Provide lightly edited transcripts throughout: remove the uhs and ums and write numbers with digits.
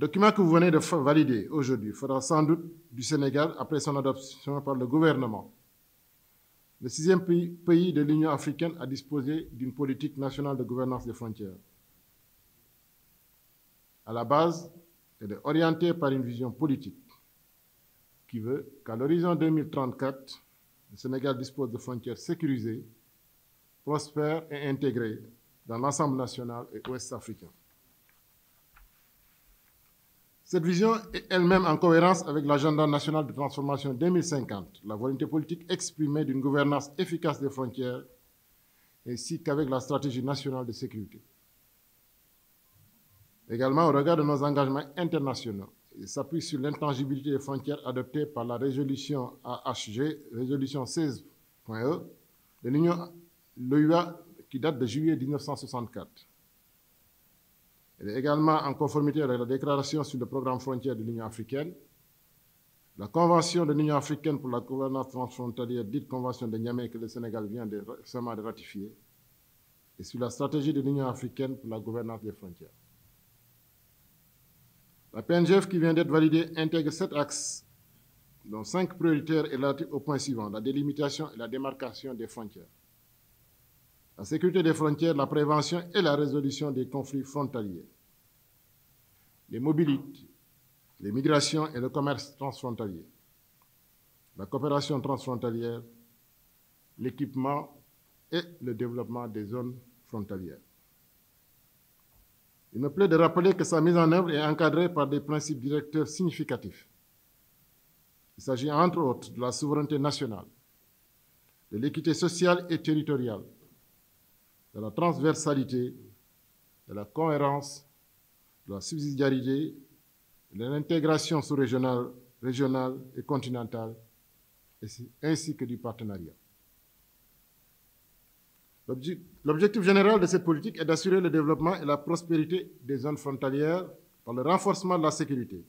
document que vous venez de valider aujourd'hui fera sans doute du Sénégal, après son adoption par le gouvernement, le 6e pays de l'Union africaine à disposer d'une politique nationale de gouvernance des frontières. À la base, elle est orientée par une vision politique qui veut qu'à l'horizon 2034, le Sénégal dispose de frontières sécurisées, prospères et intégrées dans l'ensemble national et ouest-africain. Cette vision est elle-même en cohérence avec l'agenda national de transformation 2050, la volonté politique exprimée d'une gouvernance efficace des frontières, ainsi qu'avec la stratégie nationale de sécurité. Également, au regard de nos engagements internationaux, il s'appuie sur l'intangibilité des frontières adoptée par la résolution AHG, résolution 16.e de l'OUA qui date de juillet 1964. Elle est également en conformité avec la déclaration sur le programme frontière de l'Union africaine, la Convention de l'Union africaine pour la gouvernance transfrontalière, dite Convention de Niamey que le Sénégal vient récemment de ratifier, et sur la stratégie de l'Union africaine pour la gouvernance des frontières. La PNGF qui vient d'être validée intègre 7 axes, dont 5 prioritaires et relatifs aux points suivants: la délimitation et la démarcation des frontières, la sécurité des frontières, la prévention et la résolution des conflits frontaliers, les mobilités, les migrations et le commerce transfrontalier, la coopération transfrontalière, l'équipement et le développement des zones frontalières. Il me plaît de rappeler que sa mise en œuvre est encadrée par des principes directeurs significatifs. Il s'agit entre autres de la souveraineté nationale, de l'équité sociale et territoriale, de la transversalité, de la cohérence, de la subsidiarité, de l'intégration sous-régionale, régionale et continentale, ainsi que du partenariat. L'objectif général de cette politique est d'assurer le développement et la prospérité des zones frontalières par le renforcement de la sécurité,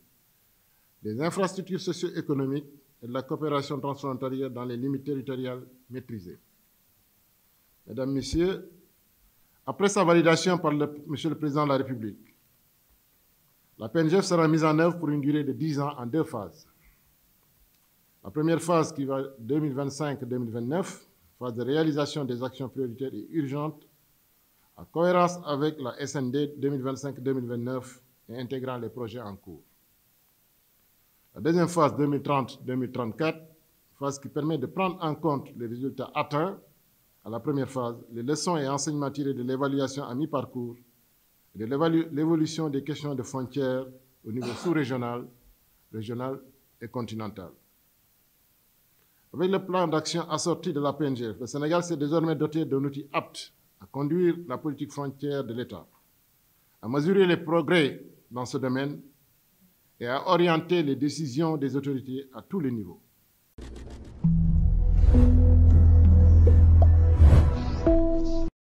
des infrastructures socio-économiques et de la coopération transfrontalière dans les limites territoriales maîtrisées. Mesdames, Messieurs, après sa validation par Monsieur le Président de la République, la PNGF sera mise en œuvre pour une durée de 10 ans en 2 phases. La première phase qui va 2025-2029, phase de réalisation des actions prioritaires et urgentes, en cohérence avec la SND 2025-2029 et intégrant les projets en cours. La deuxième phase 2030-2034, phase qui permet de prendre en compte les résultats atteints à la première phase, les leçons et enseignements tirés de l'évaluation à mi-parcours et de l'évolution des questions de frontières au niveau sous-régional, régional et continental. Avec le plan d'action assorti de la PNGF, le Sénégal s'est désormais doté d'un outil apte à conduire la politique frontière de l'État, à mesurer les progrès dans ce domaine et à orienter les décisions des autorités à tous les niveaux.